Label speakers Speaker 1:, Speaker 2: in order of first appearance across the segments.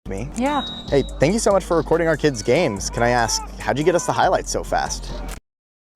Speaker 1: Me.
Speaker 2: Yeah.
Speaker 1: Hey, thank you so much for recording our kids' games. Can I ask, how'd you get us the highlights so fast?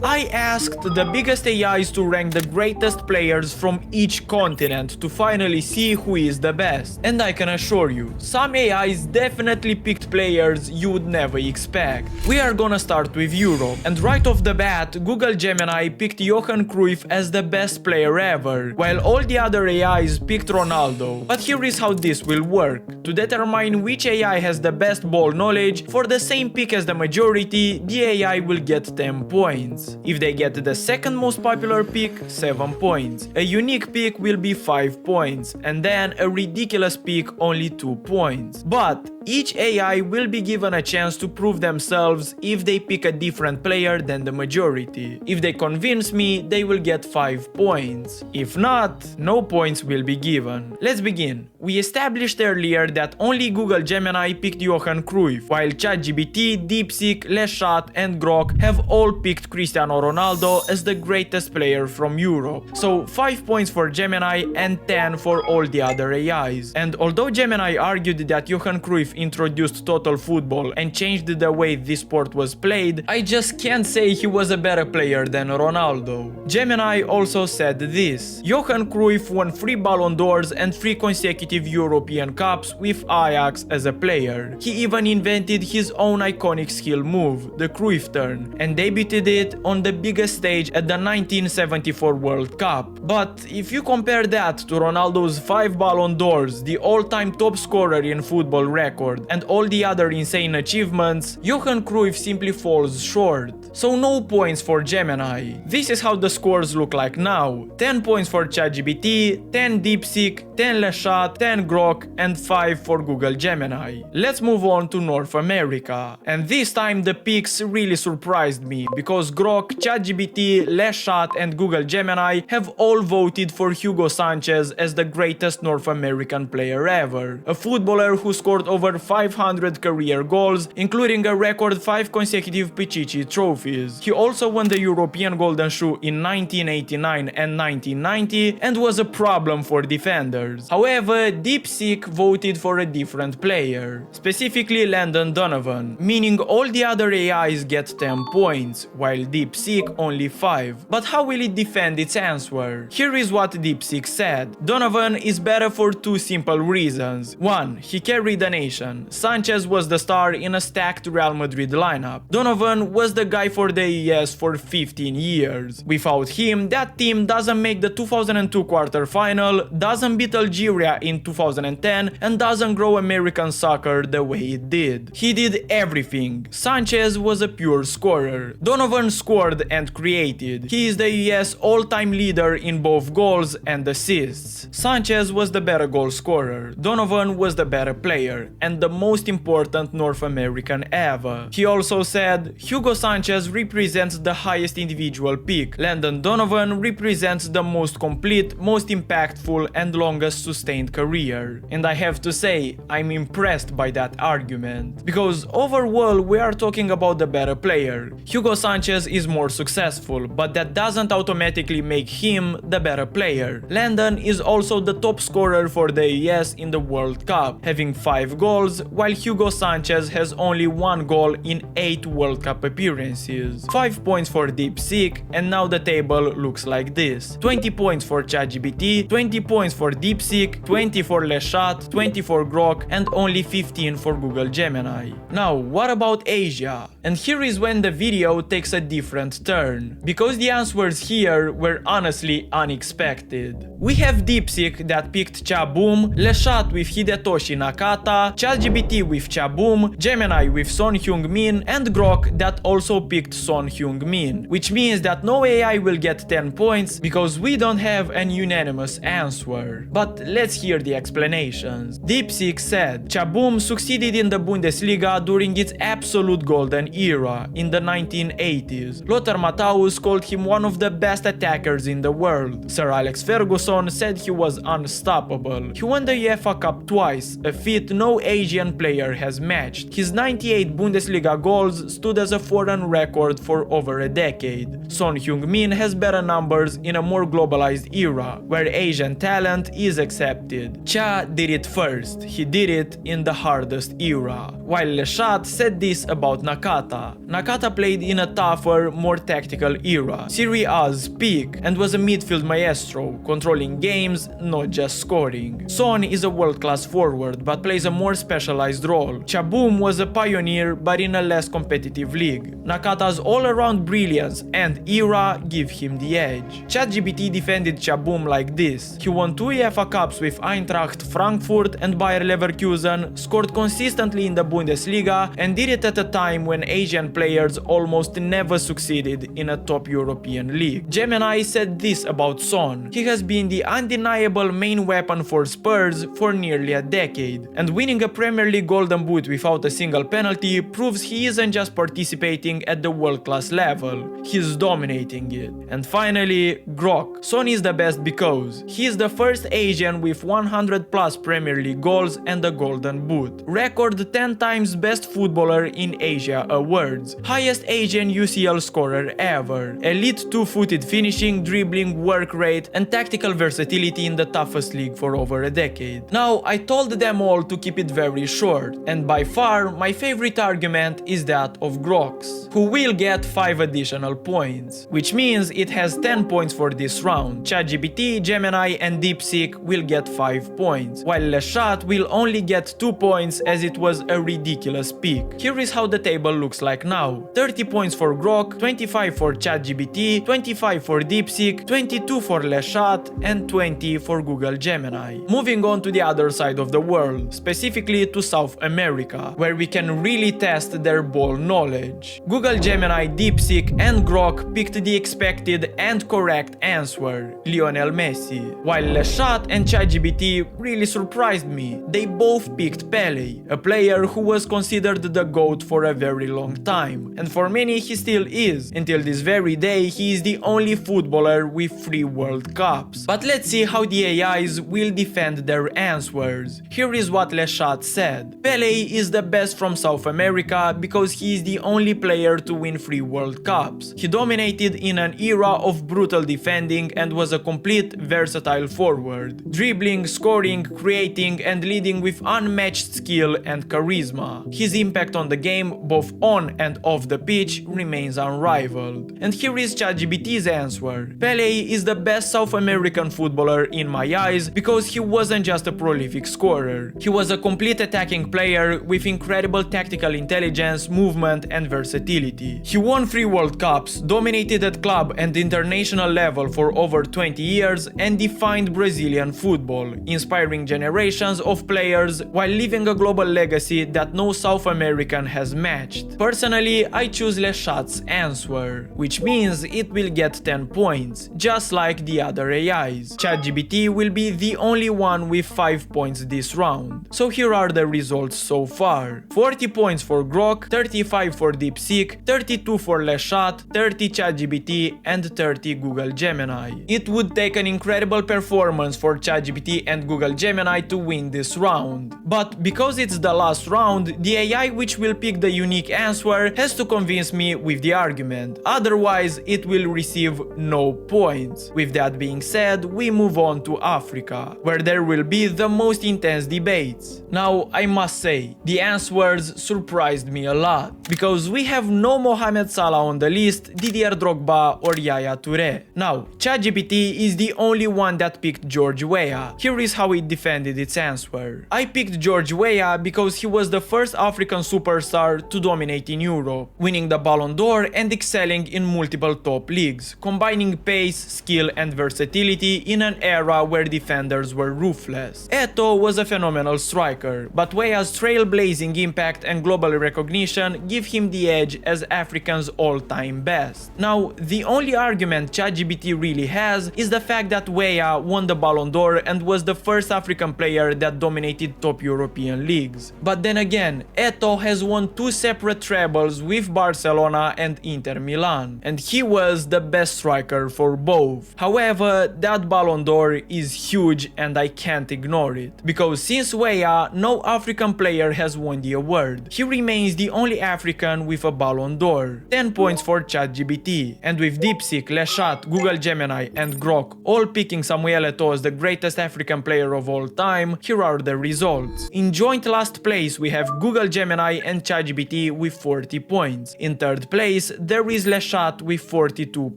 Speaker 3: I asked the biggest AIs to rank the greatest players from each continent to finally see who is the best. And I can assure you, some AIs definitely picked players you would never expect. We are gonna start with Europe, and right off the bat, Google Gemini picked Johan Cruyff as the best player ever, while all the other AIs picked Ronaldo. But here is how this will work. To determine which AI has the best ball knowledge, for the same pick as the majority, the AI will get 10 points. If they get the second most popular pick, 7 points. A unique pick will be 5 points, and then a ridiculous pick only 2 points. But each AI will be given a chance to prove themselves if they pick a different player than the majority. If they convince me, they will get 5 points. If not, no points will be given. Let's begin. We established earlier that only Google Gemini picked Johan Cruyff, while ChatGPT, DeepSeek, Leshat and Grok have all picked Cristiano Ronaldo as the greatest player from Europe. So 5 points for Gemini and 10 for all the other AIs. And although Gemini argued that Johan Cruyff introduced total football and changed the way this sport was played, I just can't say he was a better player than Ronaldo. Gemini also said this: Johan Cruyff won 3 Ballon d'Ors and 3 consecutive European Cups with Ajax as a player. He even invented his own iconic skill move, the Cruyff turn, and debuted it on the biggest stage at the 1974 World Cup. But if you compare that to Ronaldo's 5 Ballon d'Ors, the all-time top scorer in football record, and all the other insane achievements, Johan Cruyff simply falls short. So no points for Gemini. This is how the scores look like now. 10 points for ChatGPT, 10 DeepSeek, 10 Leshat, 10 Grok, and 5 for Google Gemini. Let's move on to North America. And this time the picks really surprised me, because Grok, ChatGPT, Leshat and Google Gemini have all voted for Hugo Sanchez as the greatest North American player ever. A footballer who scored over 500 career goals, including a record 5 consecutive Pichichi trophies. He also won the European Golden Shoe in 1989 and 1990 and was a problem for defenders. However, DeepSeek voted for a different player, specifically Landon Donovan, meaning all the other AIs get 10 points, while DeepSeek only 5. But how will it defend its answer? Here is what DeepSeek said. Donovan is better for 2 simple reasons. 1. He carried the nation. Sanchez was the star in a stacked Real Madrid lineup. Donovan was the guy for the AES for 15 years. Without him, that team doesn't make the 2002 quarterfinal, doesn't beat Algeria in 2010, and doesn't grow American soccer the way it did. He did everything. Sanchez was a pure scorer. Donovan scored and created. He is the AES all-time leader in both goals and assists. Sanchez was the better goal scorer. Donovan was the better player, and the most important North American ever. He also said, Hugo Sanchez represents the highest individual pick. Landon Donovan represents the most complete, most impactful and longest sustained career. And I have to say, I'm impressed by that argument. Because overall we are talking about the better player. Hugo Sanchez is more successful, but that doesn't automatically make him the better player. Landon is also the top scorer for the AES in the World Cup, having 5 goals, while Hugo Sanchez has only 1 goal in 8 World Cup appearances. 5 points for DeepSeek, and now the table looks like this. 20 points for ChatGPT, 20 points for DeepSeek, 20 for Leshat, 20 for Grok, and only 15 for Google Gemini. Now, what about Asia? And here is when the video takes a different turn, because the answers here were honestly unexpected. We have DeepSeek that picked Chaboom, Leshat with Hidetoshi Nakata, ChatGPT with Chaboom, Gemini with Son Heung-min, and Grok that also picked Son Heung-min, which means that no AI will get 10 points because we don't have an unanimous answer. But let's hear the explanations. DeepSeek said, Chaboom succeeded in the Bundesliga during its absolute golden era, in the 1980s. players. Lothar Matthäus called him one of the best attackers in the world. Sir Alex Ferguson said he was unstoppable. He won the UEFA Cup twice, a feat no Asian player has matched. His 98 Bundesliga goals stood as a foreign record for over a decade. Son Heung-min has better numbers in a more globalized era, where Asian talent is accepted. Cha did it first. He did it in the hardest era. While Leshat said this about Nakata. Nakata played in a tougher, more tactical era, Serie A's peak, and was a midfield maestro, controlling games, not just scoring. Son is a world-class forward, but plays a more specialized role. Chaboom was a pioneer, but in a less competitive league. Nakata's all-around brilliance and era give him the edge. ChatGPT defended Chaboom like this. He won 2 UEFA Cups with Eintracht Frankfurt and Bayer Leverkusen, scored consistently in the Bundesliga, and did it at a time when Asian players almost never succeeded in a top European league. Gemini said this about Son. He has been the undeniable main weapon for Spurs for nearly a decade, and winning a Premier League Golden Boot without a single penalty proves he isn't just participating at the world-class level, he's dominating it. And finally, Grok. Son is the best because he is the first Asian with 100 plus Premier League goals and a Golden Boot. Record 10 times best footballer in Asia awards. Highest Asian UCL scorer ever. Elite two-footed finishing, dribbling, work rate, and tactical versatility in the toughest league for over a decade. Now, I told them all to keep it very short, and by far my favorite argument is that of Grox, who will get 5 additional points, which means it has 10 points for this round. ChatGPT, Gemini, and DeepSeek will get 5 points, while Leshat will only get 2 points as it was a ridiculous pick. Here is how the table looks like now. 30 points for Grok, 25 for ChatGPT, 25 for DeepSeek, 22 for Leshat, and 20 for Google Gemini. Moving on to the other side of the world, specifically to South America, where we can really test their ball knowledge. Google Gemini, DeepSeek, and Grok picked the expected and correct answer, Lionel Messi. While Leshat and ChatGPT really surprised me. They both picked Pele, a player who was considered the GOAT for a very long time, and for many he still is. Until this very day, he is the only footballer with 3 World Cups. But let's see how the AIs will defend their answers. Here is what Leshat said. Pele is the best from South America because he is the only player to win 3 World Cups. He dominated in an era of brutal defending and was a complete, versatile forward, dribbling, scoring, creating, and leading with unmatched skill and charisma. His impact on the game, both on and off the pitch, remains unrivaled. And here is ChatGPT's answer. Pele is the best South American footballer in my eyes because he wasn't just a prolific scorer. He was a complete attacking player with incredible tactical intelligence, movement, and versatility. He won 3 World Cups, dominated at club and international level for over 20 years, and defined Brazilian football, inspiring generations of players while leaving a global legacy that no South American has matched. Personally, I choose Leshat's answer, which means it will get 10 points, just like the other AIs. ChatGPT will be the only one with 5 points this round. So here are the results so far. 40 points for Grok, 35 for DeepSeek, 32 for Leshat, 30 ChatGPT, and 30 Google Gemini. It would take an incredible performance for ChatGPT and Google Gemini to win this round. But because it's the last round, the AI which will pick the unique answer has to convince me with the argument. Otherwise, it will receive no points. With that being said, we move on to Africa, where there will be the most intense debates. Now, I must say, the answers surprised me a lot, because we have no Mohamed Salah on the list, Didier Drogba or Yaya Touré. Now, ChatGPT is the only one that picked George Weah. Here is how it defended its answer. I picked George Weah because he was the first African superstar to dominate in Europe, winning the Ballon d'Or and excelling in multiple top leagues, combining pace, skill and versatility in an era where defenders were ruthless. Eto'o was a phenomenal striker, but Weah's trailblazing impact and global recognition give him the edge as Africa's all-time best. Now, the only argument ChatGPT really has is the fact that Weah won the Ballon d'Or and was the first African player that dominated top European leagues. But then again, Eto'o has won 2 separate trebles with Barcelona and Inter Milan, and he was the best striker for both. However, that Ballon d'Or is huge and I can't ignore it, because since Weah, no African player has won the award. He remains the only African with a Ballon d'Or. 10 points for ChatGPT, and with DeepSeek, Leshat, Google Gemini and Grok all picking Samuel Eto'o as the greatest African player of all time, here are the results. In joint last place we have Google Gemini and ChatGPT with 40 points. In third place there is Leshat with 42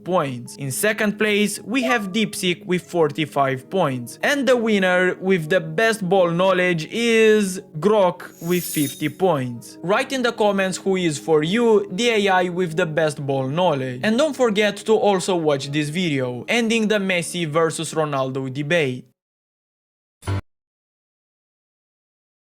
Speaker 3: points. In second place we have DeepSeek with 45 points. And the winner with the best ball knowledge is Grok with 50 points. Write in the comments who is for you the AI with the best ball knowledge. And don't forget to also watch this video, ending the Messi versus Ronaldo debate.